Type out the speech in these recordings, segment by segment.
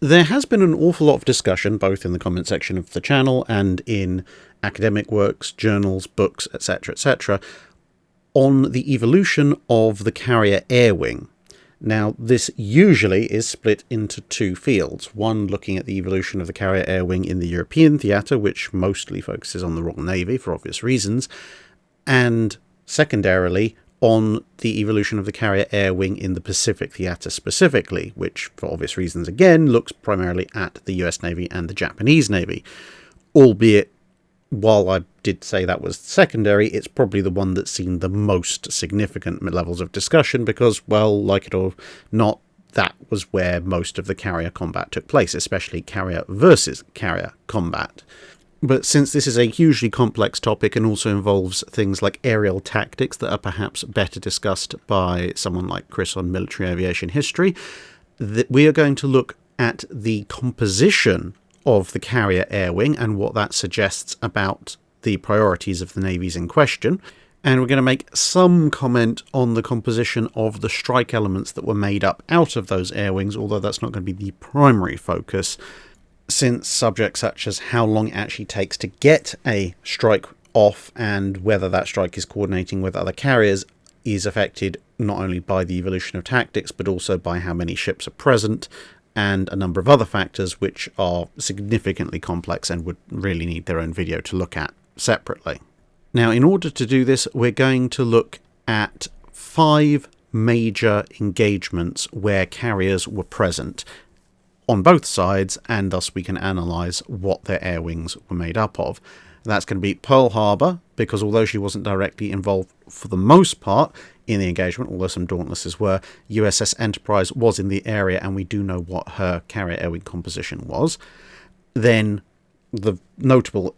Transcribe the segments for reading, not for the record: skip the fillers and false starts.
There has been an awful lot of discussion, both in the comment section of the channel and in academic works, journals, books, etc., on the evolution of the carrier air wing. Now, this usually is split into two fields. One looking at the evolution of the carrier air wing in the European theatre, which mostly focuses on the Royal Navy for obvious reasons, and secondarily on the evolution of the carrier air wing in the Pacific theatre specifically, which, for obvious reasons again, looks primarily at the US Navy and the Japanese Navy. Albeit, while I did say that was secondary, it's probably the one that's seen the most significant levels of discussion because, well, like it or not, that was where most of the carrier combat took place, especially carrier versus carrier combat. But since this is a hugely complex topic and also involves things like aerial tactics that are perhaps better discussed by someone like Chris on military aviation history, we are going to look at the composition of the carrier air wing and what that suggests about the priorities of the navies in question. And we're going to make some comment on the composition of the strike elements that were made up out of those air wings, although that's not going to be the primary focus, since subjects such as how long it actually takes to get a strike off and whether that strike is coordinating with other carriers is affected not only by the evolution of tactics but also by how many ships are present and a number of other factors which are significantly complex and would really need their own video to look at separately. Now, in order to do this, we're going to look at 5 major engagements where carriers were present on both sides, and thus we can analyse what their air wings were made up of. That's going to be Pearl Harbour, because although she wasn't directly involved for the most part in the engagement, although some Dauntlesses were, USS Enterprise was in the area and we do know what her carrier air wing composition was. Then the notable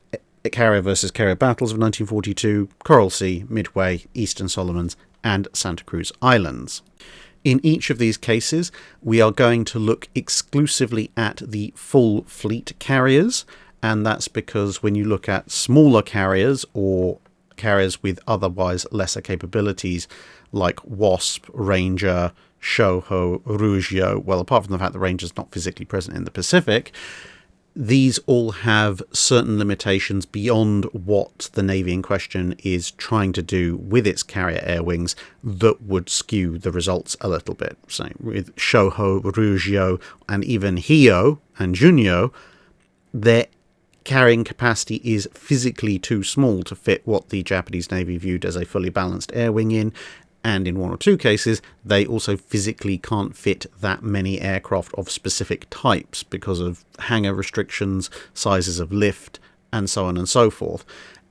carrier versus carrier battles of 1942, Coral Sea, Midway, Eastern Solomons and Santa Cruz Islands. In each of these cases, we are going to look exclusively at the full fleet carriers, and that's because when you look at smaller carriers or carriers with otherwise lesser capabilities like Wasp, Ranger, Shoho, Rugio, well, apart from the fact the Ranger's not physically present in the Pacific, these all have certain limitations beyond what the Navy in question is trying to do with its carrier air wings that would skew the results a little bit. So with Shoho, Rugio, and even Hio and Junio, their carrying capacity is physically too small to fit what the Japanese Navy viewed as a fully balanced air wing in, and in 1 or 2 cases, they also physically can't fit that many aircraft of specific types because of hangar restrictions, sizes of lift, and so on and so forth.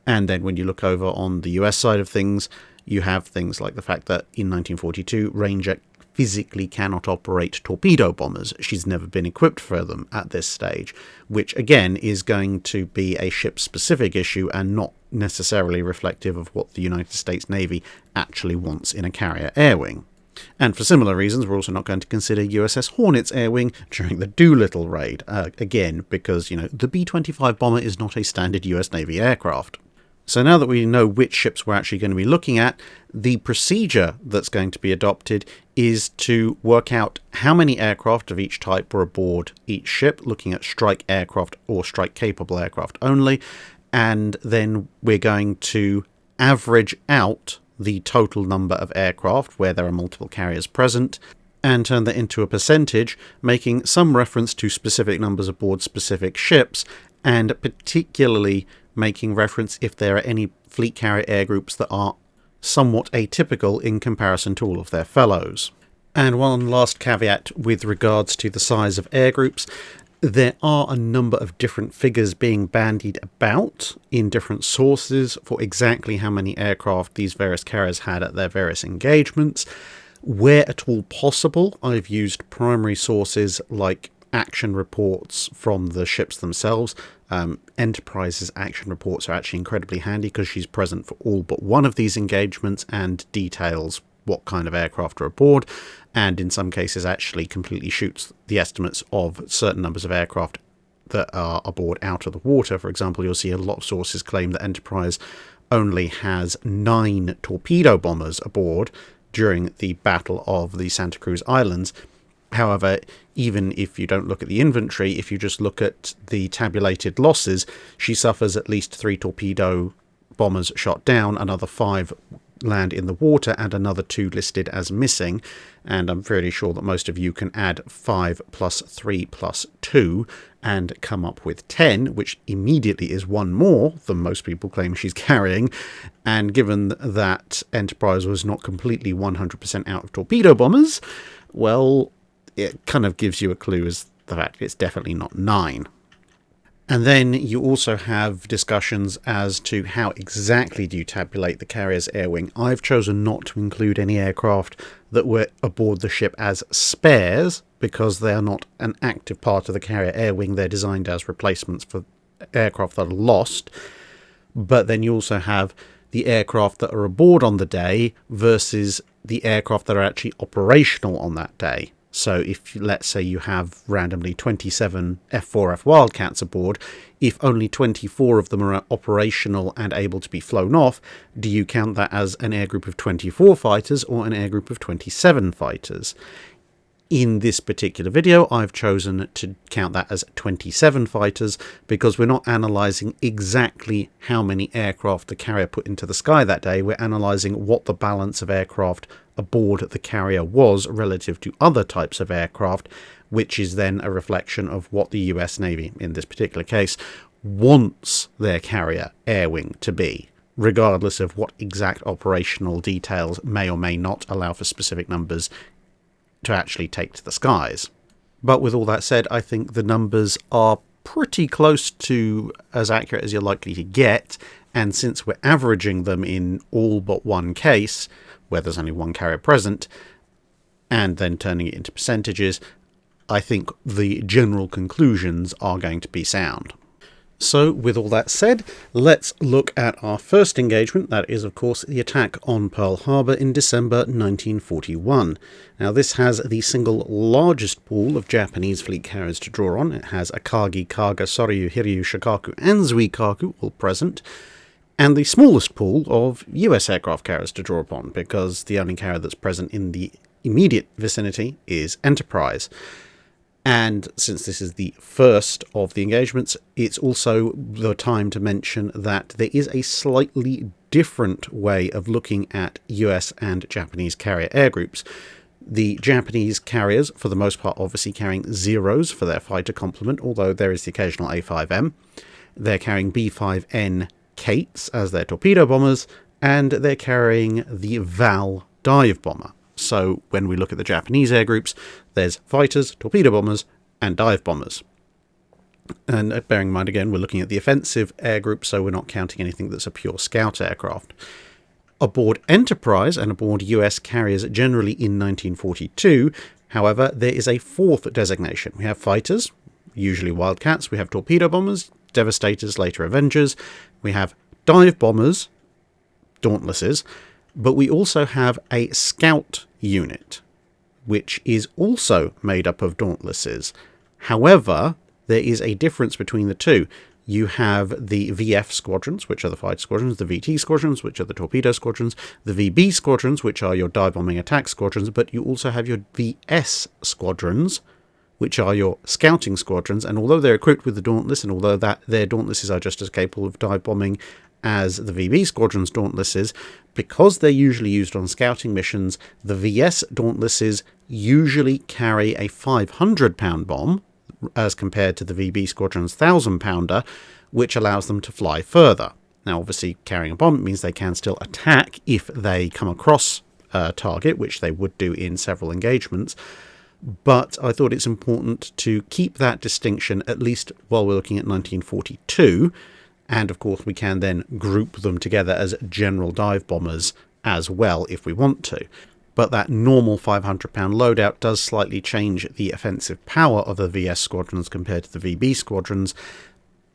And then when you look over on the US side of things, you have things like the fact that in 1942, Ranger physically cannot operate torpedo bombers. She's never been equipped for them at this stage, which again is going to be a ship-specific issue and not necessarily reflective of what the United States Navy actually wants in a carrier air wing. And for similar reasons, we're also not going to consider USS Hornet's air wing during the Doolittle raid, again because, you know, the B-25 bomber is not a standard US Navy aircraft. So now that we know which ships we're actually going to be looking at, the procedure that's going to be adopted is to work out how many aircraft of each type were aboard each ship, looking at strike aircraft or strike-capable aircraft only, and then we're going to average out the total number of aircraft where there are multiple carriers present, and turn that into a percentage, making some reference to specific numbers aboard specific ships, and particularly making reference if there are any fleet carrier air groups that are somewhat atypical in comparison to all of their fellows. And one last caveat with regards to the size of air groups, there are a number of different figures being bandied about in different sources for exactly how many aircraft these various carriers had at their various engagements. Where at all possible, I've used primary sources like action reports from the ships themselves. Enterprise's action reports are actually incredibly handy because she's present for all but one of these engagements and details what kind of aircraft are aboard, and in some cases actually completely shoots the estimates of certain numbers of aircraft that are aboard out of the water. For example, you'll see a lot of sources claim that Enterprise only has 9 torpedo bombers aboard during the Battle of the Santa Cruz Islands. However, even if you don't look at the inventory, if you just look at the tabulated losses, she suffers at least 3 torpedo bombers shot down, another 5 land in the water, and another 2 listed as missing. And I'm fairly sure that most of you can add 5 plus 3 plus 2 and come up with 10, which immediately is 1 more than most people claim she's carrying. And given that Enterprise was not completely 100% out of torpedo bombers, well, it kind of gives you a clue as the fact it's definitely not 9. And then you also have discussions as to how exactly do you tabulate the carrier's air wing. I've chosen not to include any aircraft that were aboard the ship as spares, because they are not an active part of the carrier air wing. They're designed as replacements for aircraft that are lost. But then you also have the aircraft that are aboard on the day versus the aircraft that are actually operational on that day. So if, let's say, you have randomly 27 F4F Wildcats aboard, if only 24 of them are operational and able to be flown off, do you count that as an air group of 24 fighters or an air group of 27 fighters? In this particular video, I've chosen to count that as 27 fighters because we're not analysing exactly how many aircraft the carrier put into the sky that day. We're analysing what the balance of aircraft aboard the carrier was relative to other types of aircraft, which is then a reflection of what the US Navy, in this particular case, wants their carrier air wing to be, regardless of what exact operational details may or may not allow for specific numbers to actually take to the skies. But with all that said, I think the numbers are pretty close to as accurate as you're likely to get, and since we're averaging them in all but one case, where there's only one carrier present, and then turning it into percentages, I think the general conclusions are going to be sound. So, with all that said, let's look at our first engagement. That is, of course, the attack on Pearl Harbour in December 1941. Now, this has the single largest pool of Japanese fleet carriers to draw on. It has Akagi, Kaga, Soryu, Hiryu, Shikaku, and Zuikaku all present, and the smallest pool of US aircraft carriers to draw upon, because the only carrier that's present in the immediate vicinity is Enterprise. And since this is the first of the engagements, it's also the time to mention that there is a slightly different way of looking at US and Japanese carrier air groups. The Japanese carriers, for the most part, obviously carrying Zeros for their fighter complement, although there is the occasional A5M. They're carrying B5N Kates as their torpedo bombers, and they're carrying the Val dive bomber. So when we look at the Japanese air groups, there's fighters, torpedo bombers, and dive bombers. And bearing in mind, again, we're looking at the offensive air group, so we're not counting anything that's a pure scout aircraft. Aboard Enterprise and aboard US carriers generally in 1942, however, there is a fourth designation. We have fighters, usually Wildcats, we have torpedo bombers, Devastators, later Avengers, we have dive bombers, Dauntlesses, but we also have a scout unit, which is also made up of Dauntlesses. However, there is a difference between the two. You have the VF squadrons, which are the fighter squadrons, the VT squadrons, which are the torpedo squadrons, the VB squadrons, which are your dive bombing attack squadrons, but you also have your VS squadrons, which are your scouting squadrons, and although they're equipped with the Dauntless, and although their Dauntlesses are just as capable of dive bombing as the VB squadron's Dauntlesses, because they're usually used on scouting missions, the VS Dauntlesses usually carry a 500-pound bomb, as compared to the VB squadron's 1,000-pounder, which allows them to fly further. Now, obviously, carrying a bomb means they can still attack if they come across a target, which they would do in several engagements, but I thought it's important to keep that distinction, at least while we're looking at 1942, and of course we can then group them together as general dive bombers as well if we want to. But that normal 500-pound loadout does slightly change the offensive power of the VS squadrons compared to the VB squadrons,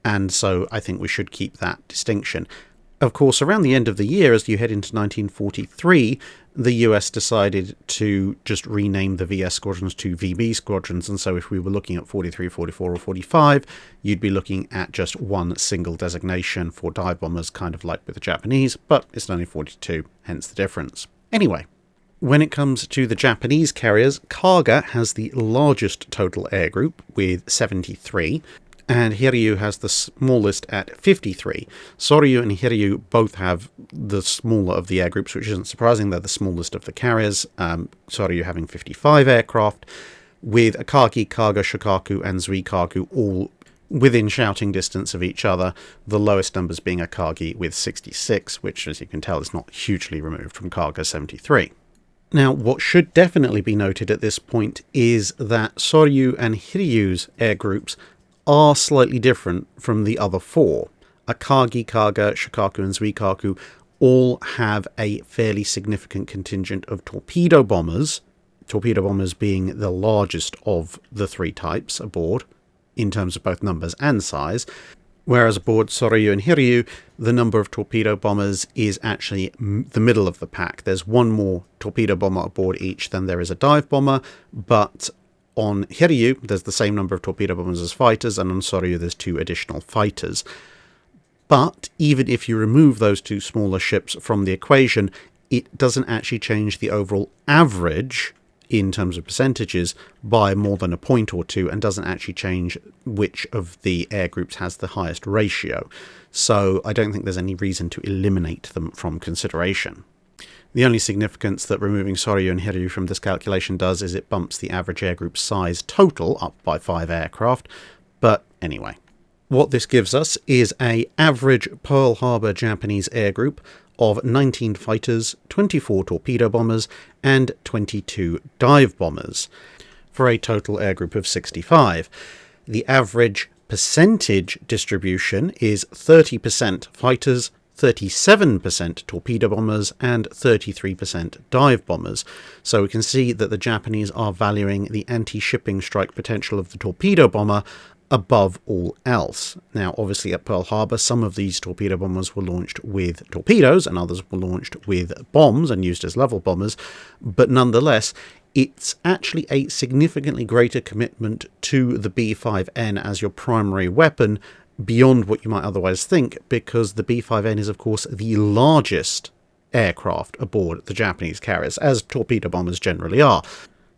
and so I think we should keep that distinction. Of course, around the end of the year, as you head into 1943, the US decided to just rename the VS squadrons to VB squadrons, and so if we were looking at 43, 44, or 45, you'd be looking at just one single designation for dive bombers, kind of like with the Japanese, but it's only 42, hence the difference. Anyway, When it comes to the Japanese carriers, Kaga has the largest total air group with 73, and Hiryu has the smallest at 53. Soryu and Hiryu both have the smaller of the air groups, which isn't surprising. They're the smallest of the carriers, Soryu having 55 aircraft, with Akagi, Kaga, Shokaku and Zuikaku all within shouting distance of each other, the lowest numbers being Akagi with 66, which, as you can tell, is not hugely removed from Kaga 73. Now, what should definitely be noted at this point is that Soryu and Hiryu's air groups are slightly different from the other four. Akagi, Kaga, Shokaku and Zuikaku all have a fairly significant contingent of torpedo bombers being the largest of the three types aboard, in terms of both numbers and size, whereas aboard Soryu and Hiryu, the number of torpedo bombers is actually the middle of the pack. There's one more torpedo bomber aboard each than there is a dive bomber, but on Hiryu, there's the same number of torpedo bombers as fighters, and on Soryu, there's 2 additional fighters. But even if you remove those 2 smaller ships from the equation, it doesn't actually change the overall average in terms of percentages by more than a point or 2, and doesn't actually change which of the air groups has the highest ratio. So I don't think there's any reason to eliminate them from consideration. The only significance that removing Soryu and Hiryu from this calculation does is it bumps the average air group size total up by 5 aircraft. But anyway, what this gives us is an average Pearl Harbour Japanese air group of 19 fighters, 24 torpedo bombers, and 22 dive bombers, for a total air group of 65. The average percentage distribution is 30% fighters, 37% torpedo bombers, and 33% dive bombers. So we can see that the Japanese are valuing the anti-shipping strike potential of the torpedo bomber above all else. Now, obviously at Pearl Harbour, some of these torpedo bombers were launched with torpedoes and others were launched with bombs and used as level bombers, but nonetheless, it's actually a significantly greater commitment to the B-5N as your primary weapon beyond what you might otherwise think, because the B-5N is, of course, the largest aircraft aboard the Japanese carriers, as torpedo bombers generally are.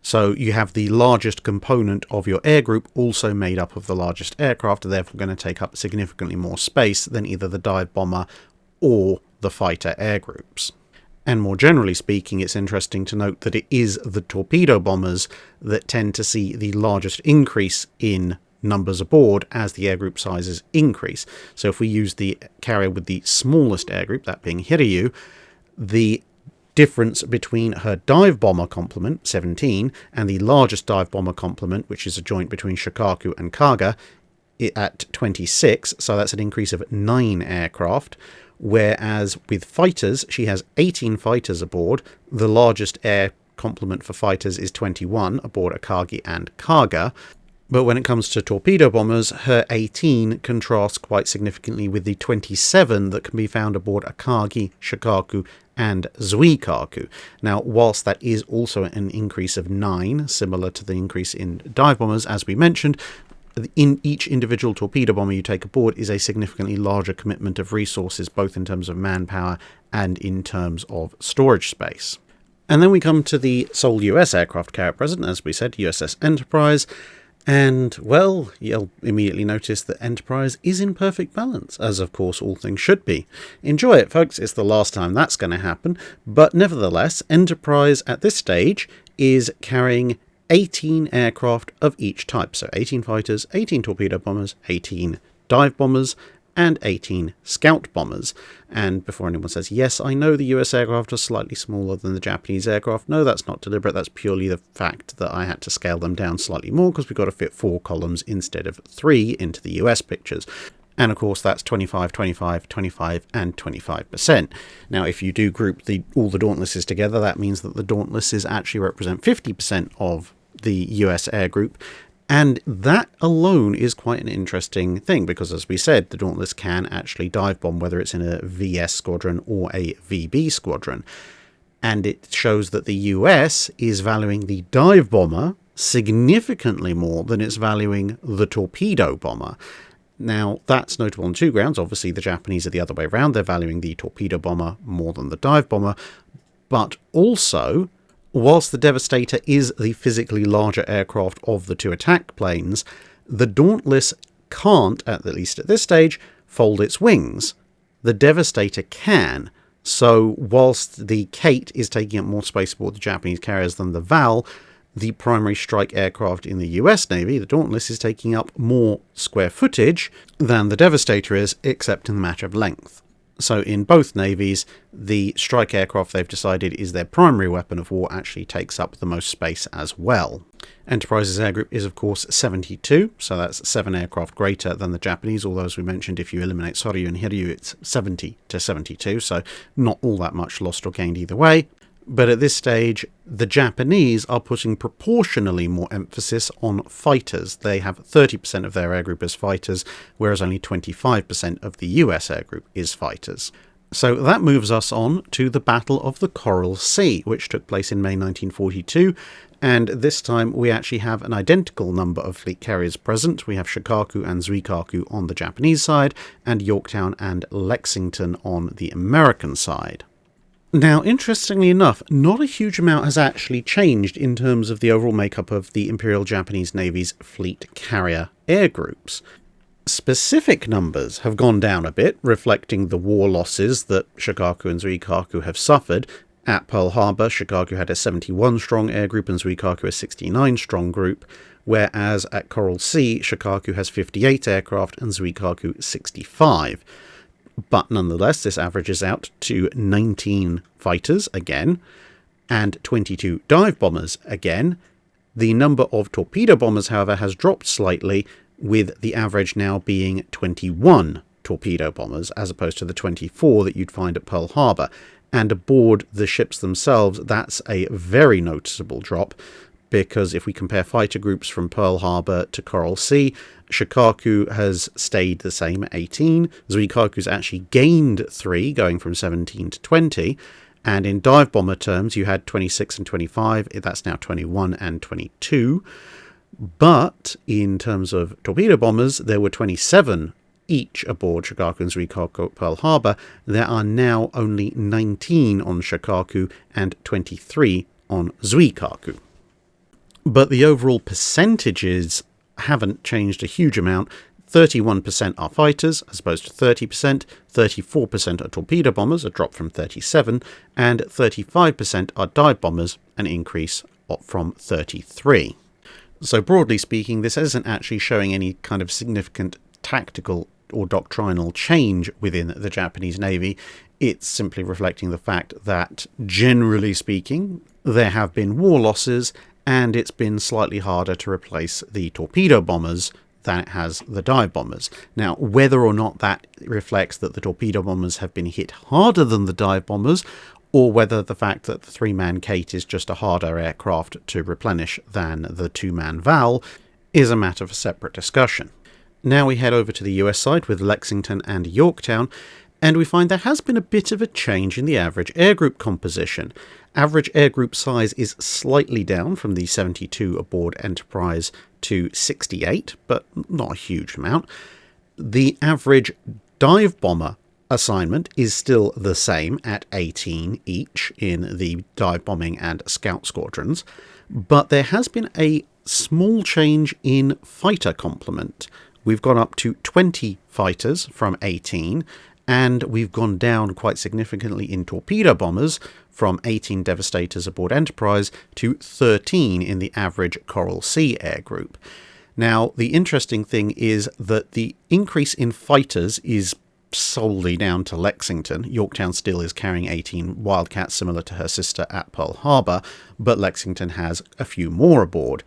So you have the largest component of your air group also made up of the largest aircraft, therefore going to take up significantly more space than either the dive bomber or the fighter air groups. And more generally speaking, it's interesting to note that it is the torpedo bombers that tend to see the largest increase in numbers aboard as the air group sizes increase. So if we use the carrier with the smallest air group, that being Hiryu, the difference between her dive bomber complement, 17, and the largest dive bomber complement, which is a joint between Shokaku and Kaga, at 26, so that's an increase of 9 aircraft, whereas with fighters, she has 18 fighters aboard. The largest air complement for fighters is 21 aboard Akagi and Kaga. But when it comes to torpedo bombers, her 18 contrasts quite significantly with the 27 that can be found aboard Akagi, Shokaku, and Zuikaku. Now, whilst that is also an increase of 9, similar to the increase in dive bombers, as we mentioned, in each individual torpedo bomber you take aboard is a significantly larger commitment of resources, both in terms of manpower and in terms of storage space. And then we come to the sole US aircraft carrier present, as we said, USS Enterprise. And, well, you'll immediately notice that Enterprise is in perfect balance, as of course all things should be. Enjoy it, folks, it's the last time that's going to happen, but nevertheless, Enterprise at this stage is carrying 18 aircraft of each type, so 18 fighters, 18 torpedo bombers, 18 dive bombers, and 18 scout bombers. And before anyone says, yes, I know the US aircraft are slightly smaller than the Japanese aircraft, no, that's not deliberate, that's purely the fact that I had to scale them down slightly more because we've got to fit 4 columns instead of 3 into the US pictures. And of course that's 25, 25, 25 and 25%. Now if you do group all the Dauntlesses together, that means that the Dauntlesses actually represent 50% of the US air group. And that alone is quite an interesting thing, because as we said, the Dauntless can actually dive bomb, whether it's in a VS squadron or a VB squadron. And it shows that the US is valuing the dive bomber significantly more than it's valuing the torpedo bomber. Now, that's notable on 2 grounds. Obviously, the Japanese are the other way around. They're valuing the torpedo bomber more than the dive bomber. But also, Whilst the Devastator is the physically larger aircraft of the two attack planes, the Dauntless can't, at least at this stage, fold its wings. The Devastator can. So whilst the Kate is taking up more space aboard the Japanese carriers than the Val, the primary strike aircraft in the US Navy, the Dauntless, is taking up more square footage than the Devastator is, except in the matter of length. So in both navies, the strike aircraft they've decided is their primary weapon of war actually takes up the most space as well. Enterprise's air group is of course 72, so that's 7 aircraft greater than the Japanese, although as we mentioned, if you eliminate Soryu and Hiryu, it's 70 to 72, so not all that much lost or gained either way. But at this stage, the Japanese are putting proportionally more emphasis on fighters. They have 30% of their air group as fighters, whereas only 25% of the US air group is fighters. So that moves us on to the Battle of the Coral Sea, which took place in May 1942, and this time we actually have an identical number of fleet carriers present. We have Shikaku and Zuikaku on the Japanese side, and Yorktown and Lexington on the American side. Now, interestingly enough, not a huge amount has actually changed in terms of the overall makeup of the Imperial Japanese Navy's fleet carrier air groups. Specific numbers have gone down a bit, reflecting the war losses that Shikaku and Zuikaku have suffered. At Pearl Harbour, Shikaku had a 71-strong air group and Zuikaku a 69-strong group, whereas at Coral Sea, Shikaku has 58 aircraft and Zuikaku 65. But nonetheless, this averages out to 19 fighters again, and 22 dive bombers again. The number of torpedo bombers, however, has dropped slightly, with the average now being 21 torpedo bombers, as opposed to the 24 that you'd find at Pearl Harbour. And aboard the ships themselves, that's a very noticeable drop, because if we compare fighter groups from Pearl Harbour to Coral Sea, Shikaku has stayed the same at 18, Zuikaku's actually gained 3, going from 17 to 20, and in dive bomber terms you had 26 and 25, that's now 21 and 22, but in terms of torpedo bombers there were 27 each aboard Shikaku and Zuikaku at Pearl Harbour. There are now only 19 on Shikaku and 23 on Zuikaku. But the overall percentages haven't changed a huge amount. 31% are fighters, as opposed to 30%, 34% are torpedo bombers, a drop from 37%, and 35% are dive bombers, an increase from 33%. So broadly speaking, this isn't actually showing any kind of significant tactical or doctrinal change within the Japanese Navy. It's simply reflecting the fact that, generally speaking, there have been war losses, and it's been slightly harder to replace the torpedo bombers than it has the dive bombers. Now, whether or not that reflects that the torpedo bombers have been hit harder than the dive bombers, or whether the fact that the 3-man Kate is just a harder aircraft to replenish than the 2-man Val, is a matter for separate discussion. Now we head over to the US side with Lexington and Yorktown, and we find there has been a bit of a change in the average air group composition. Average air group size is slightly down from the 72 aboard Enterprise to 68, but not a huge amount. The average dive bomber assignment is still the same at 18 each in the dive bombing and scout squadrons, but there has been a small change in fighter complement. We've gone up to 20 fighters from 18, and we've gone down quite significantly in torpedo bombers from 18 Devastators aboard Enterprise to 13 in the average Coral Sea air group. Now, the interesting thing is that the increase in fighters is solely down to Lexington. Yorktown still is carrying 18 Wildcats, similar to her sister at Pearl Harbour, but Lexington has a few more aboard.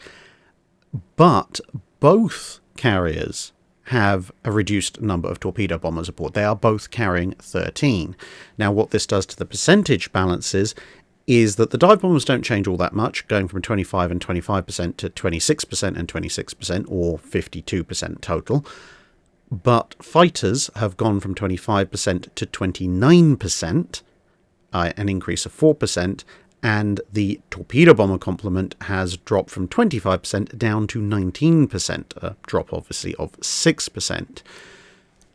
But both carriers have a reduced number of torpedo bombers aboard. They are both carrying 13. Now, what this does to the percentage balances is that the dive bombers don't change all that much, going from 25 and 25% to 26% and 26%, or 52% total. But fighters have gone from 25% to 29%, an increase of 4%, and the torpedo bomber complement has dropped from 25% down to 19%, a drop obviously of 6%.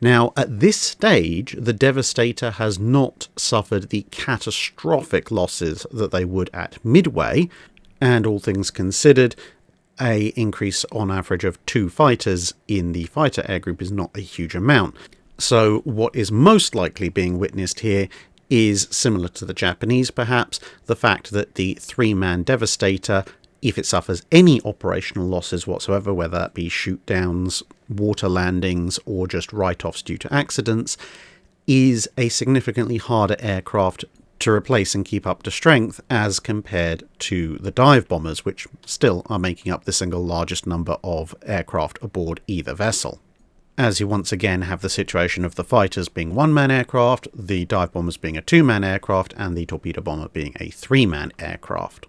Now, at this stage, the Devastator has not suffered the catastrophic losses that they would at Midway, and all things considered, a increase on average of 2 fighters in the fighter air group is not a huge amount. So what is most likely being witnessed here is similar to the Japanese perhaps, the fact that the 3-man Devastator, if it suffers any operational losses whatsoever, whether that be shoot-downs, water landings, or just write-offs due to accidents, is a significantly harder aircraft to replace and keep up to strength as compared to the dive bombers, which still are making up the single largest number of aircraft aboard either vessel. As you once again have the situation of the fighters being 1-man aircraft, the dive bombers being a 2-man aircraft, and the torpedo bomber being a 3-man aircraft.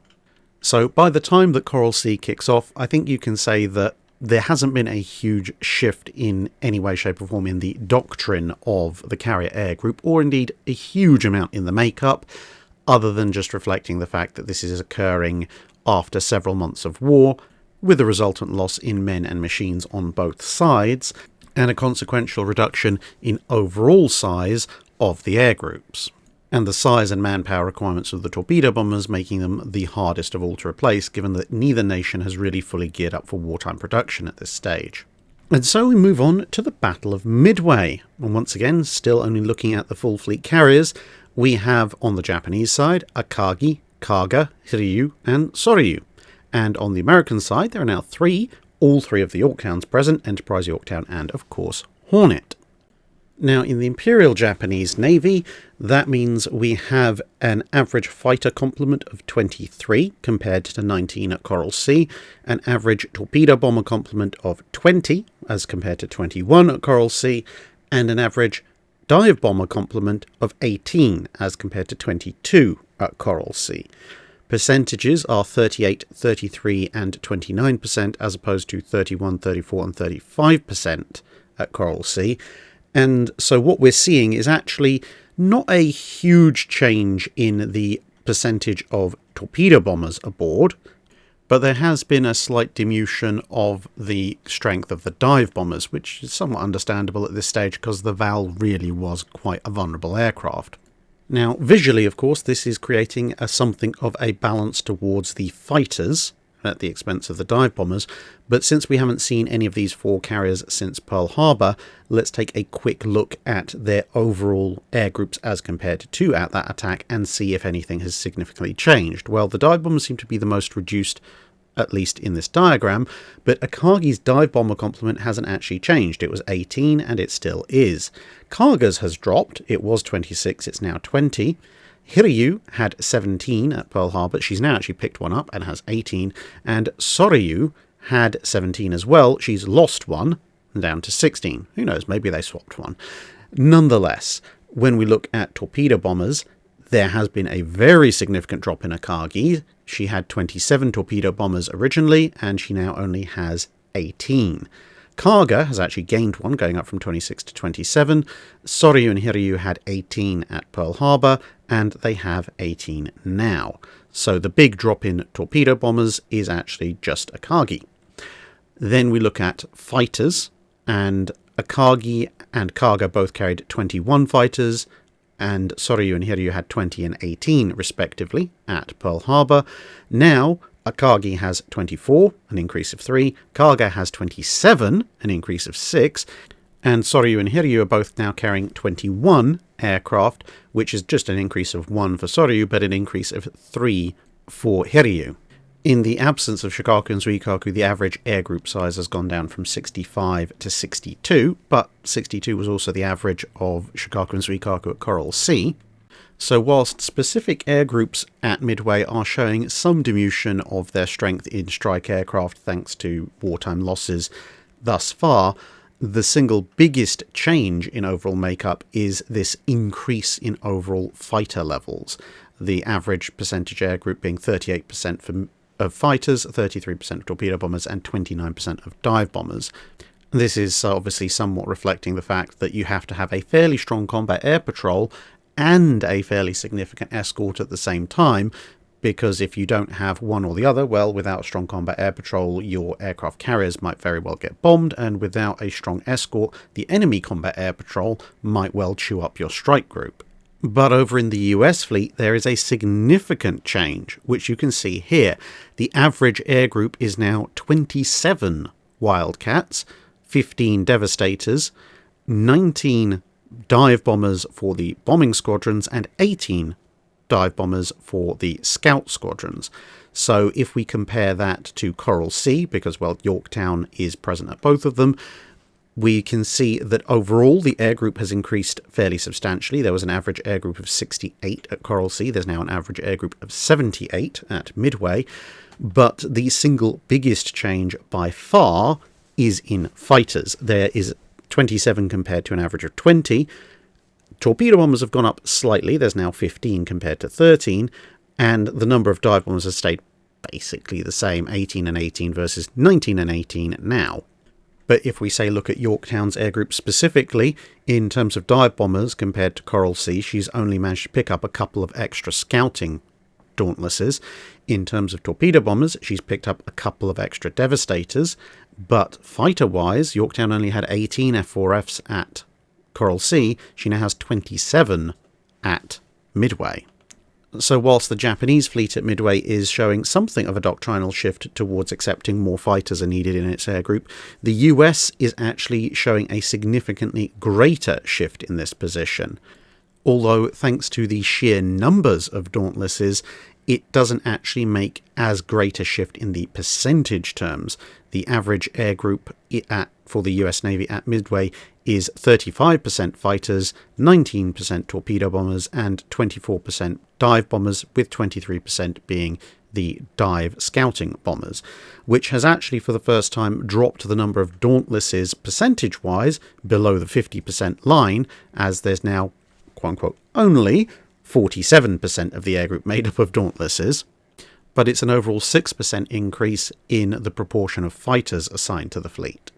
So by the time that Coral Sea kicks off, I think you can say that there hasn't been a huge shift in any way, shape or form in the doctrine of the carrier air group, or indeed a huge amount in the makeup, other than just reflecting the fact that this is occurring after several months of war, with a resultant loss in men and machines on both sides, and a consequential reduction in overall size of the air groups, and the size and manpower requirements of the torpedo bombers making them the hardest of all to replace, given that neither nation has really fully geared up for wartime production at this stage. And so we move on to the Battle of Midway, and once again, still only looking at the full fleet carriers, we have on the Japanese side Akagi, Kaga, Hiryu, and Soryu, and on the American side there are now 3, all 3 of the Yorktowns present, Enterprise, Yorktown, and of course Hornet. Now, in the Imperial Japanese Navy, that means we have an average fighter complement of 23 compared to 19 at Coral Sea, an average torpedo bomber complement of 20 as compared to 21 at Coral Sea, and an average dive bomber complement of 18 as compared to 22 at Coral Sea. Percentages are 38, 33, and 29% as opposed to 31, 34, and 35% at Coral Sea. And so what we're seeing is actually not a huge change in the percentage of torpedo bombers aboard, but there has been a slight diminution of the strength of the dive bombers, which is somewhat understandable at this stage because the Val really was quite a vulnerable aircraft. Now, visually, of course, this is creating something of a balance towards the fighters at the expense of the dive bombers, but since we haven't seen any of these 4 carriers since Pearl Harbour, let's take a quick look at their overall air groups as compared to 2 at that attack and see if anything has significantly changed. Well, the dive bombers seem to be the most reduced, at least in this diagram, but Akagi's dive bomber complement hasn't actually changed. It was 18 and it still is. Kaga's has dropped. It was 26, it's now 20. Hiryu had 17 at Pearl Harbour. She's now actually picked one up and has 18. And Soryu had 17 as well. She's lost one down to 16. Who knows, maybe they swapped one. Nonetheless, when we look at torpedo bombers, there has been a very significant drop in Akagi. She had 27 torpedo bombers originally, and she now only has 18. Kaga has actually gained one, going up from 26 to 27. Soryu and Hiryu had 18 at Pearl Harbour, and they have 18 now. So the big drop in torpedo bombers is actually just Akagi. Then we look at fighters, and Akagi and Kaga both carried 21 fighters, and Soryu and Hiryu had 20 and 18 respectively at Pearl Harbour. Now Akagi has 24, an increase of 3, Kaga has 27, an increase of 6, and Soryu and Hiryu are both now carrying 21 aircraft, which is just an increase of 1 for Soryu, but an increase of 3 for Hiryu. In the absence of Shikaku and Suikaku, the average air group size has gone down from 65 to 62, but 62 was also the average of Shikaku and Suikaku at Coral Sea. So whilst specific air groups at Midway are showing some diminution of their strength in strike aircraft thanks to wartime losses thus far, the single biggest change in overall makeup is this increase in overall fighter levels. The average percentage air group being 38% of fighters, 33% of torpedo bombers, and 29% of dive bombers. This is obviously somewhat reflecting the fact that you have to have a fairly strong combat air patrol and a fairly significant escort at the same time because if you don't have one or the other, well, without strong combat air patrol, your aircraft carriers might very well get bombed, and without a strong escort, the enemy combat air patrol might well chew up your strike group. But over in the US fleet, there is a significant change, which you can see here. The average air group is now 27 Wildcats, 15 Devastators, 19 dive bombers for the bombing squadrons, and 18 dive bombers for the scout squadrons. So if we compare that to Coral Sea, because, well, Yorktown is present at both of them, we can see that overall the air group has increased fairly substantially. There was an average air group of 68 at Coral Sea. There's now an average air group of 78 at Midway. But the single biggest change by far is in fighters. There is 27 compared to an average of 20. Torpedo bombers have gone up slightly. There's now 15 compared to 13. And the number of dive bombers has stayed basically the same, 18 and 18 versus 19 and 18 now. But if we say look at Yorktown's air group specifically, in terms of dive bombers compared to Coral Sea, she's only managed to pick up a couple of extra scouting Dauntlesses. In terms of torpedo bombers, she's picked up a couple of extra Devastators. But fighter-wise, Yorktown only had 18 F4Fs at Coral Sea. She now has 27 at Midway. So whilst the Japanese fleet at Midway is showing something of a doctrinal shift towards accepting more fighters are needed in its air group, the US is actually showing a significantly greater shift in this position. Although, thanks to the sheer numbers of Dauntlesses, it doesn't actually make as great a shift in the percentage terms. The average air group for the US Navy at Midway is 35% fighters, 19% torpedo bombers, and 24% dive bombers, with 23% being the dive scouting bombers, which has actually for the first time dropped the number of Dauntlesses percentage-wise below the 50% line, as there's now, quote-unquote, only 47% of the air group made up of Dauntlesses, but it's an overall 6% increase in the proportion of fighters assigned to the fleet.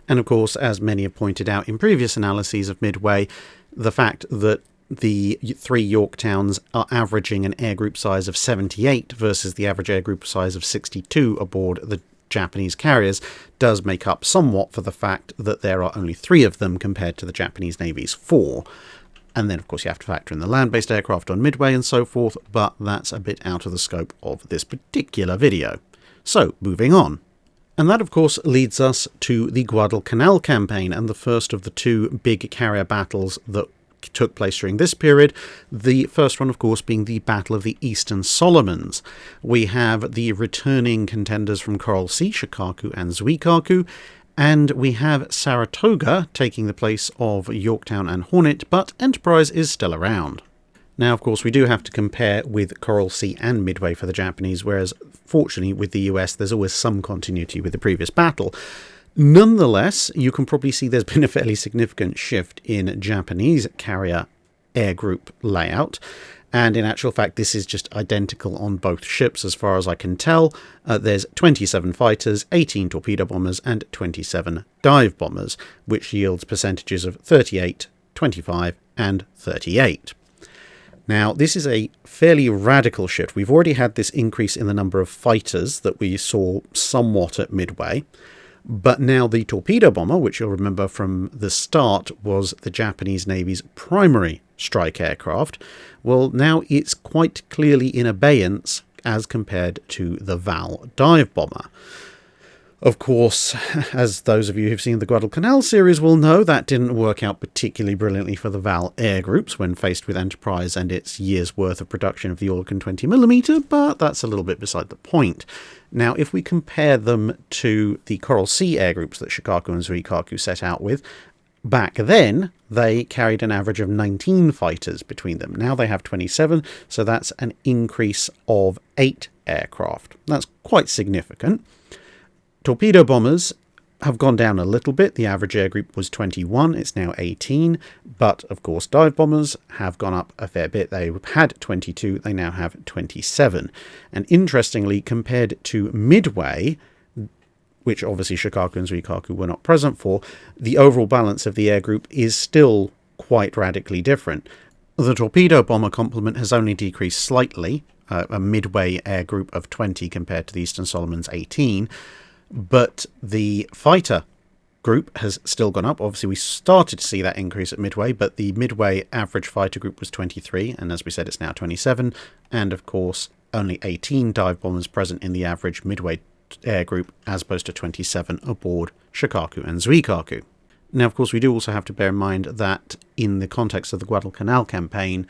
And of course, as many have pointed out in previous analyses of Midway, the fact that the three Yorktowns are averaging an air group size of 78 versus the average air group size of 62 aboard the Japanese carriers does make up somewhat for the fact that there are only 3 of them compared to the Japanese Navy's 4. And then, of course, you have to factor in the land-based aircraft on Midway and so forth, but that's a bit out of the scope of this particular video. So, moving on. And that, of course, leads us to the Guadalcanal campaign, and the first of the 2 big carrier battles that took place during this period. The first one, of course, being the Battle of the Eastern Solomons. We have the returning contenders from Coral Sea, Shikaku and Zuikaku, and we have Saratoga taking the place of Yorktown and Hornet, but Enterprise is still around. Now, of course, we do have to compare with Coral Sea and Midway for the Japanese, whereas, fortunately, with the US, there's always some continuity with the previous battle. Nonetheless, you can probably see there's been a fairly significant shift in Japanese carrier air group layout. And in actual fact, this is just identical on both ships as far as I can tell. There's 27 fighters, 18 torpedo bombers, and 27 dive bombers, which yields percentages of 38, 25, and 38. Now, this is a fairly radical shift. We've already had this increase in the number of fighters that we saw somewhat at Midway. But now the torpedo bomber, which you'll remember from the start was the Japanese Navy's primary strike aircraft, well, now it's quite clearly in abeyance as compared to the Val dive bomber. Of course, as those of you who've seen the Guadalcanal series will know, that didn't work out particularly brilliantly for the Val air groups when faced with Enterprise and its year's worth of production of the Orkan 20mm, but that's a little bit beside the point. Now, if we compare them to the Coral Sea air groups that Shikaku and Zuikaku set out with, back then they carried an average of 19 fighters between them. Now they have 27, so that's an increase of 8 aircraft. That's quite significant. Torpedo bombers have gone down a little bit. The average air group was 21, it's now 18, but of course dive bombers have gone up a fair bit. They had 22, they now have 27. And interestingly, compared to Midway, which obviously Shikaku and Zuikaku were not present for, the overall balance of the air group is still quite radically different. The torpedo bomber complement has only decreased slightly, a Midway air group of 20 compared to the Eastern Solomons 18. But the fighter group has still gone up. Obviously, we started to see that increase at Midway, but the Midway average fighter group was 23, and as we said, it's now 27. And of course, only 18 dive bombers present in the average Midway air group, as opposed to 27 aboard Shikaku and Zuikaku. Now, of course, we do also have to bear in mind that in the context of the Guadalcanal campaign,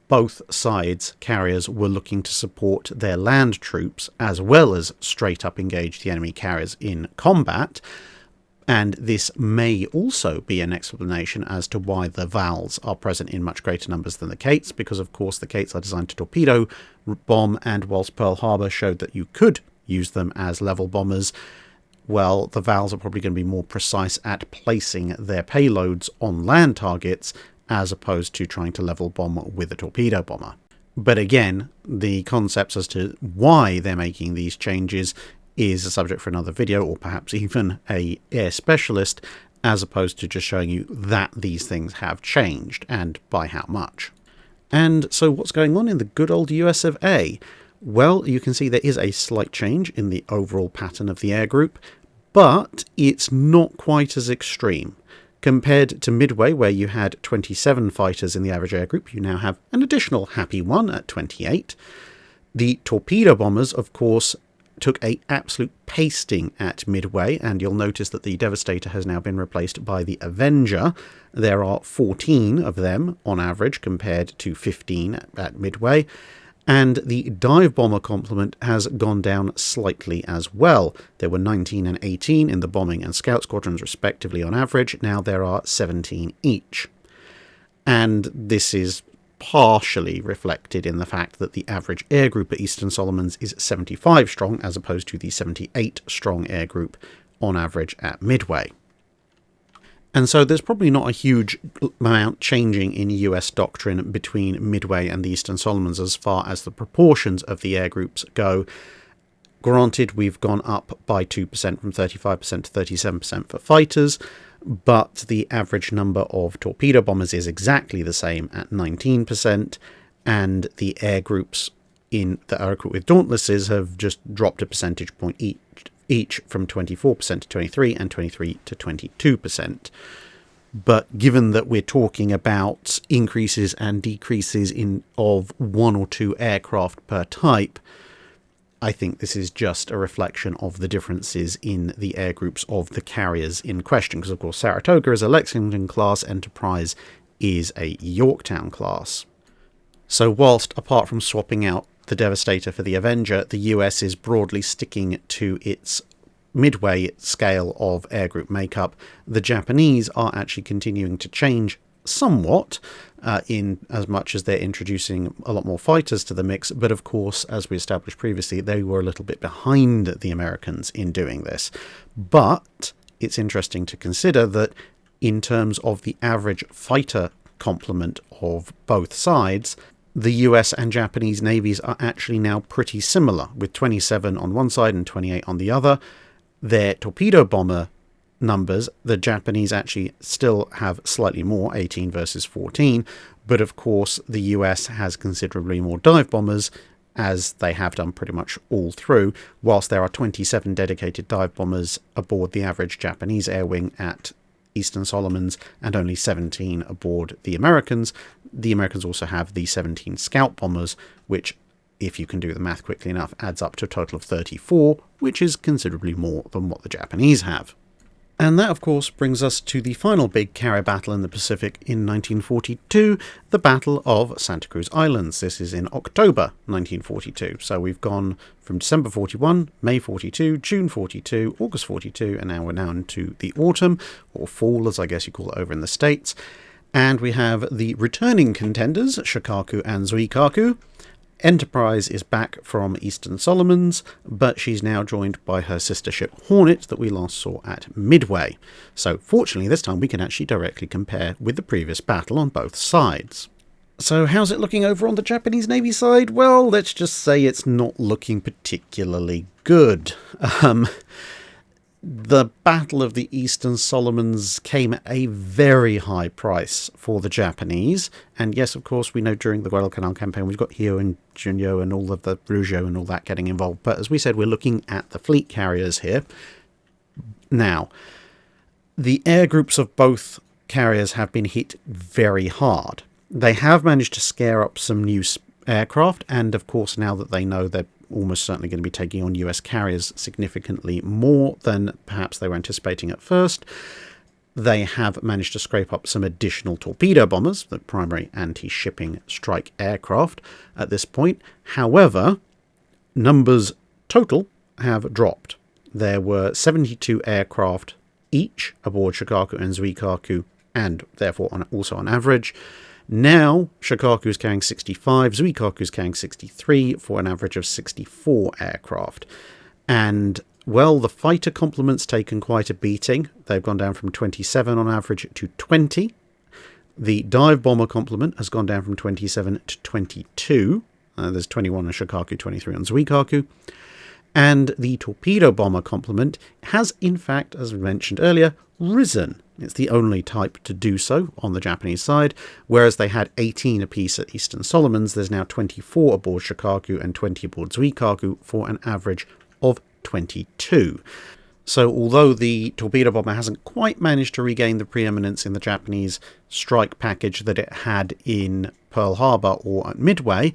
both sides, carriers, were looking to support their land troops as well as straight up engage the enemy carriers in combat. And this may also be an explanation as to why the Vals are present in much greater numbers than the Kates, because of course the Kates are designed to torpedo bomb, and whilst Pearl Harbour showed that you could use them as level bombers, well, the Vals are probably going to be more precise at placing their payloads on land targets as opposed to trying to level bomb with a torpedo bomber. But again, the concepts as to why they're making these changes is a subject for another video, or perhaps even a air specialist, as opposed to just showing you that these things have changed and by how much. And so what's going on in the good old US of A? Well, you can see there is a slight change in the overall pattern of the air group, but it's not quite as extreme. Compared to Midway, where you had 27 fighters in the average air group, you now have an additional happy one at 28. The torpedo bombers, of course, took an absolute pasting at Midway, and you'll notice that the Devastator has now been replaced by the Avenger. There are 14 of them on average compared to 15 at Midway. And the dive bomber complement has gone down slightly as well. There were 19 and 18 in the bombing and scout squadrons respectively on average. Now there are 17 each. And this is partially reflected in the fact that the average air group at Eastern Solomons is 75 strong, as opposed to the 78 strong air group on average at Midway. And so there's probably not a huge amount changing in US doctrine between Midway and the Eastern Solomons as far as the proportions of the air groups go. Granted, we've gone up by 2% from 35% to 37% for fighters, but the average number of torpedo bombers is exactly the same at 19%, and the air groups that are equipped with Dauntlesses have just dropped a percentage point each from 24% to 23% and 23% to 22%. But given that we're talking about increases and decreases of one or two aircraft per type, I think this is just a reflection of the differences in the air groups of the carriers in question, because of course Saratoga is a Lexington class, Enterprise is a Yorktown class. So whilst, apart from swapping out the Devastator for the Avenger, the US is broadly sticking to its Midway scale of air group makeup, the Japanese are actually continuing to change somewhat, in as much as they're introducing a lot more fighters to the mix, but of course, as we established previously, they were a little bit behind the Americans in doing this. But it's interesting to consider that in terms of the average fighter complement of both sides, the US and Japanese navies are actually now pretty similar, with 27 on one side and 28 on the other. Their torpedo bomber numbers, the Japanese actually still have slightly more, 18 versus 14, but of course the US has considerably more dive bombers, as they have done pretty much all through. Whilst there are 27 dedicated dive bombers aboard the average Japanese air wing at Eastern Solomons and only 17 aboard the Americans also have the 17 scout bombers, which, if you can do the math quickly enough, adds up to a total of 34, which is considerably more than what the Japanese have. And that, of course, brings us to the final big carrier battle in the Pacific in 1942, the Battle of Santa Cruz Islands. This is in October 1942. So we've gone from December 41, May 42, June 42, August 42, and now we're now into the autumn, or fall, as I guess you call it over in the States. And we have the returning contenders, Shikaku and Zuikaku. Enterprise is back from Eastern Solomons, but she's now joined by her sister ship Hornet that we last saw at Midway. So fortunately this time we can actually directly compare with the previous battle on both sides. So how's it looking over on the Japanese Navy side? Well, let's just say it's not looking particularly good. The Battle of the Eastern Solomons came at a very high price for the Japanese. And yes, of course, we know during the Guadalcanal campaign, we've got Hio and Junyo and all of the Rougeau and all that getting involved. But as we said, we're looking at the fleet carriers here. Now, the air groups of both carriers have been hit very hard. They have managed to scare up some new aircraft. And of course, now that they know they're almost certainly going to be taking on US carriers significantly more than perhaps they were anticipating at first, they have managed to scrape up some additional torpedo bombers, the primary anti-shipping strike aircraft at this point. However, numbers total have dropped. There were 72 aircraft each aboard Shokaku and Zuikaku, and therefore also on average. Now, Shokaku is carrying 65, Zuikaku is carrying 63, for an average of 64 aircraft. And, well, the fighter complement's taken quite a beating. They've gone down from 27 on average to 20. The dive bomber complement has gone down from 27 to 22. There's 21 on Shokaku, 23 on Zuikaku. And the torpedo bomber complement has, in fact, as mentioned earlier, risen. It's the only type to do so on the Japanese side, whereas they had 18 apiece at Eastern Solomons. There's now 24 aboard Shokaku and 20 aboard Zuikaku for an average of 22. So although the torpedo bomber hasn't quite managed to regain the preeminence in the Japanese strike package that it had in Pearl Harbour or at Midway,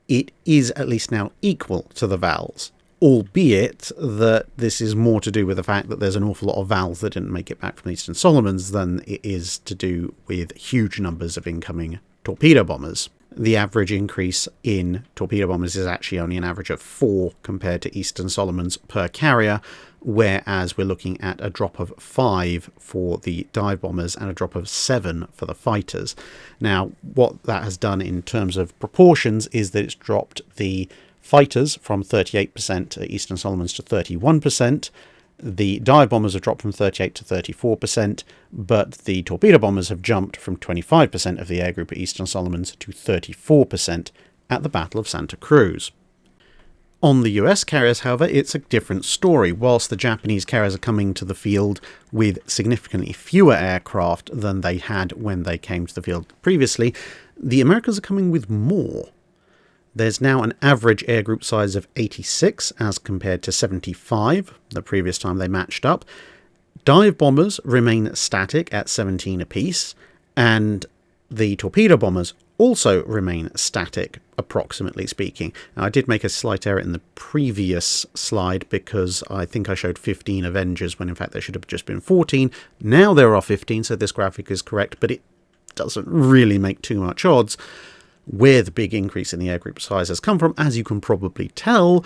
it is at least now equal to the Vals, albeit that this is more to do with the fact that there's an awful lot of Vals that didn't make it back from the Eastern Solomons than it is to do with huge numbers of incoming torpedo bombers. The average increase in torpedo bombers is actually only an average of 4 compared to Eastern Solomons per carrier, whereas we're looking at a drop of 5 for the dive bombers and a drop of 7 for the fighters. Now, what that has done in terms of proportions is that it's dropped the fighters from 38% at Eastern Solomons to 31%. The dive bombers have dropped from 38 to 34%, but the torpedo bombers have jumped from 25% of the air group at Eastern Solomons to 34% at the Battle of Santa Cruz. On the US carriers, however, it's a different story. Whilst the Japanese carriers are coming to the field with significantly fewer aircraft than they had when they came to the field previously, the Americans are coming with more. There's now an average air group size of 86 as compared to 75 the previous time they matched up. Dive bombers remain static at 17 apiece, and the torpedo bombers also remain static, approximately speaking. Now, I did make a slight error in the previous slide because I think I showed 15 Avengers when in fact there should have just been 14. Now there are 15, so this graphic is correct, but it doesn't really make too much odds. Where the big increase in the air group size has come from, as you can probably tell,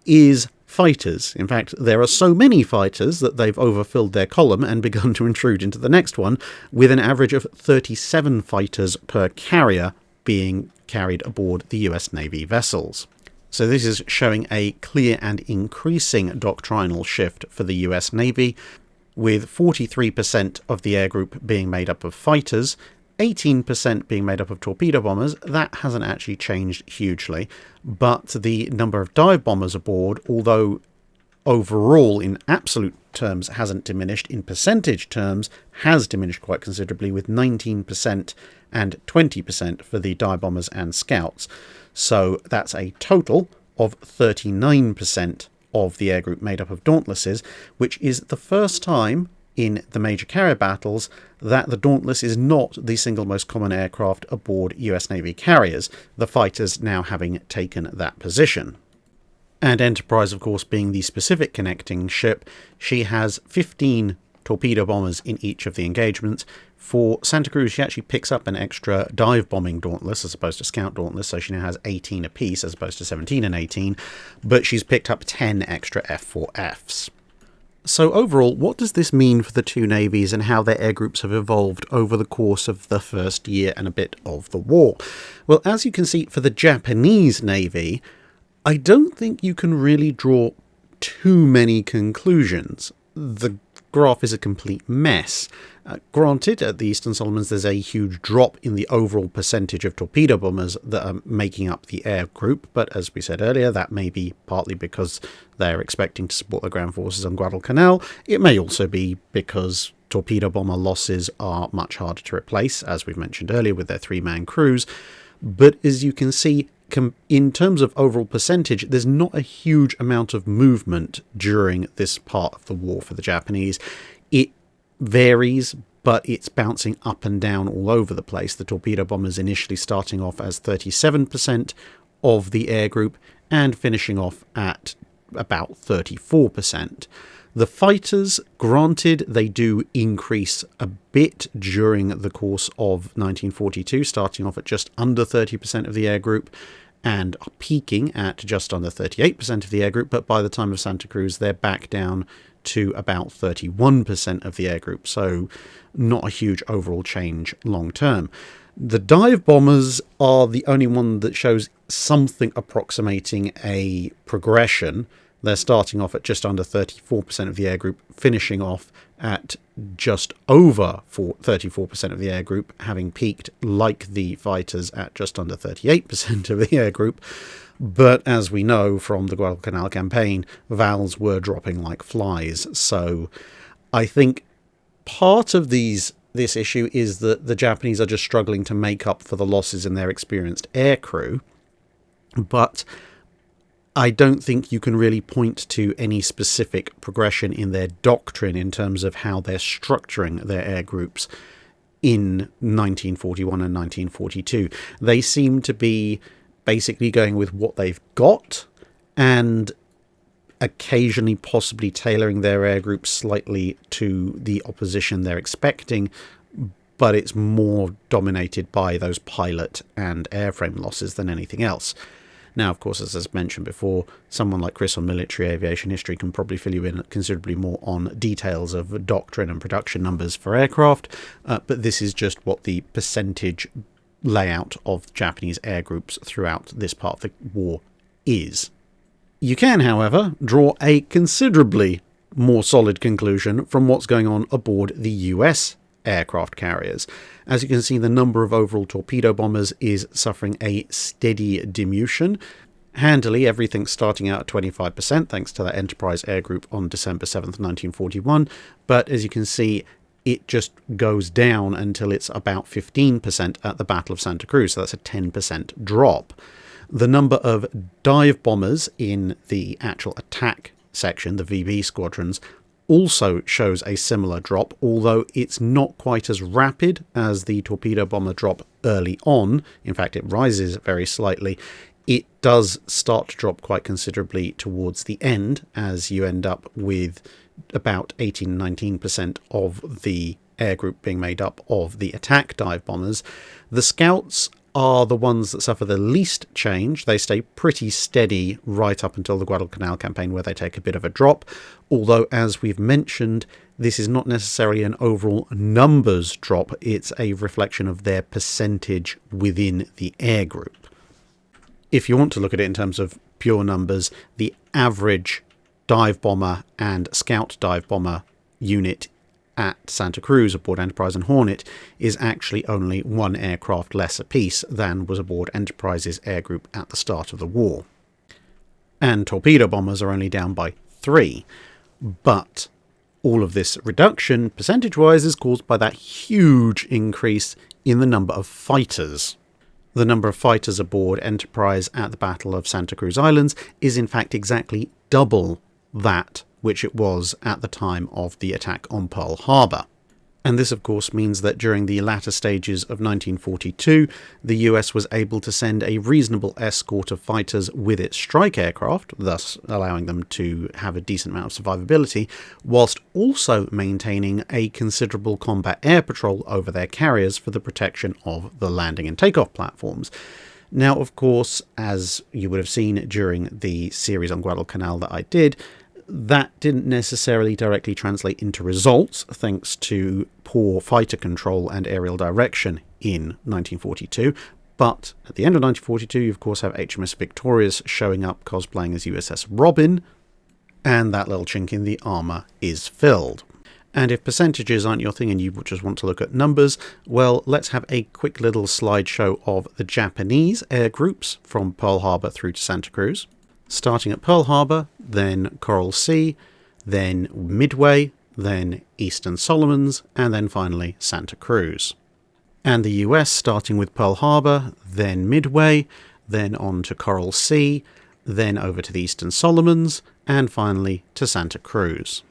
is fighters. In fact, there are so many fighters that they've overfilled their column and begun to intrude into the next one, with an average of 37 fighters per carrier being carried aboard the US Navy vessels. So this is showing a clear and increasing doctrinal shift for the US Navy, with 43% of the air group being made up of fighters, 18% being made up of torpedo bombers. That hasn't actually changed hugely, but the number of dive bombers aboard, although overall in absolute terms hasn't diminished, in percentage terms has diminished quite considerably, with 19% and 20% for the dive bombers and scouts. So that's a total of 39% of the air group made up of Dauntlesses, which is the first time in the major carrier battles that the Dauntless is not the single most common aircraft aboard US Navy carriers, the fighters now having taken that position. And Enterprise, of course, being the specific connecting ship, she has 15 torpedo bombers in each of the engagements. For Santa Cruz, she actually picks up an extra dive bombing Dauntless as opposed to scout Dauntless, so she now has 18 apiece as opposed to 17 and 18, but she's picked up 10 extra F4Fs. So overall, what does this mean for the two navies and how their air groups have evolved over the course of the first year and a bit of the war? Well, as you can see, for the Japanese Navy, I don't think you can really draw too many conclusions. The graph is a complete mess. Granted, at the Eastern Solomons there's a huge drop in the overall percentage of torpedo bombers that are making up the air group, but as we said earlier, that may be partly because they're expecting to support the ground forces on Guadalcanal. It may also be because torpedo bomber losses are much harder to replace, as we've mentioned earlier, with their 3-man crews. But as you can see, in terms of overall percentage, there's not a huge amount of movement during this part of the war for the Japanese. It varies, but it's bouncing up and down all over the place. The torpedo bombers initially starting off as 37% of the air group and finishing off at about 34%. The fighters, granted, they do increase a bit during the course of 1942, starting off at just under 30% of the air group and peaking at just under 38% of the air group, but by the time of Santa Cruz, they're back down to about 31% of the air group, so not a huge overall change long term. The dive bombers are the only one that shows something approximating a progression. They're starting off at just under 34% of the air group, finishing off at just over 34% of the air group, having peaked like the fighters at just under 38% of the air group. But as we know from the Guadalcanal campaign, VALs were dropping like flies. So I think part of this issue is that the Japanese are just struggling to make up for the losses in their experienced air crew. But I don't think you can really point to any specific progression in their doctrine in terms of how they're structuring their air groups in 1941 and 1942. They seem to be basically going with what they've got and occasionally possibly tailoring their air groups slightly to the opposition they're expecting, but it's more dominated by those pilot and airframe losses than anything else. Now, of course, as I've mentioned before, someone like Chris on military aviation history can probably fill you in considerably more on details of doctrine and production numbers for aircraft, but this is just what the percentage layout of Japanese air groups throughout this part of the war is. You can, however, draw a considerably more solid conclusion from what's going on aboard the US aircraft carriers. As you can see, the number of overall torpedo bombers is suffering a steady diminution. Handily, everything's starting out at 25% thanks to that Enterprise Air Group on December 7th, 1941, but as you can see, it just goes down until it's about 15% at the Battle of Santa Cruz, so that's a 10% drop. The number of dive bombers in the actual attack section, the VB squadrons, also shows a similar drop, although it's not quite as rapid as the torpedo bomber drop early on. In fact, it rises very slightly. It does start to drop quite considerably towards the end, as you end up with about 18-19% of the air group being made up of the attack dive bombers. The scouts are the ones that suffer the least change. They stay pretty steady right up until the Guadalcanal campaign, where they take a bit of a drop, although as we've mentioned, this is not necessarily an overall numbers drop, it's a reflection of their percentage within the air group. If you want to look at it in terms of pure numbers, the average dive bomber and scout dive bomber unit at Santa Cruz aboard Enterprise and Hornet is actually only one aircraft less apiece than was aboard Enterprise's air group at the start of the war. And torpedo bombers are only down by 3. But all of this reduction, percentage-wise, is caused by that huge increase in the number of fighters. The number of fighters aboard Enterprise at the Battle of Santa Cruz Islands is in fact exactly double that which it was at the time of the attack on Pearl Harbour. And this, of course, means that during the latter stages of 1942, the US was able to send a reasonable escort of fighters with its strike aircraft, thus allowing them to have a decent amount of survivability, whilst also maintaining a considerable combat air patrol over their carriers for the protection of the landing and takeoff platforms. Now, of course, as you would have seen during the series on Guadalcanal that I did, that didn't necessarily directly translate into results, thanks to poor fighter control and aerial direction in 1942. But at the end of 1942, you of course have HMS Victorious showing up cosplaying as USS Robin, and that little chink in the armour is filled. And if percentages aren't your thing and you just want to look at numbers, well, let's have a quick little slideshow of the Japanese air groups from Pearl Harbour through to Santa Cruz. Starting at Pearl Harbour, then Coral Sea, then Midway, then Eastern Solomons, and then finally Santa Cruz. And the US starting with Pearl Harbour, then Midway, then on to Coral Sea, then over to the Eastern Solomons, and finally to Santa Cruz.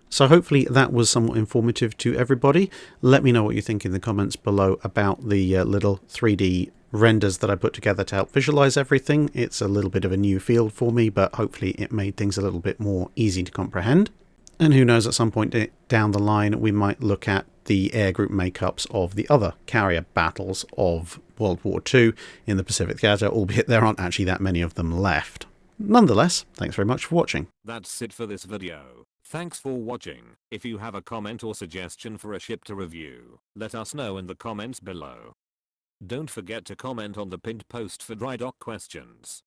So hopefully that was somewhat informative to everybody. Let me know what you think in the comments below about the little 3D renders that I put together to help visualize everything. It's a little bit of a new field for me, but hopefully it made things a little bit more easy to comprehend. And who knows, at some point down the line we might look at the air group makeups of the other carrier battles of World War II in the Pacific Theatre, albeit there aren't actually that many of them left. Nonetheless, thanks very much for watching. That's it for this video. Thanks for watching. If you have a comment or suggestion for a ship to review, let us know in the comments below. Don't forget to comment on the pinned post for dry dock questions.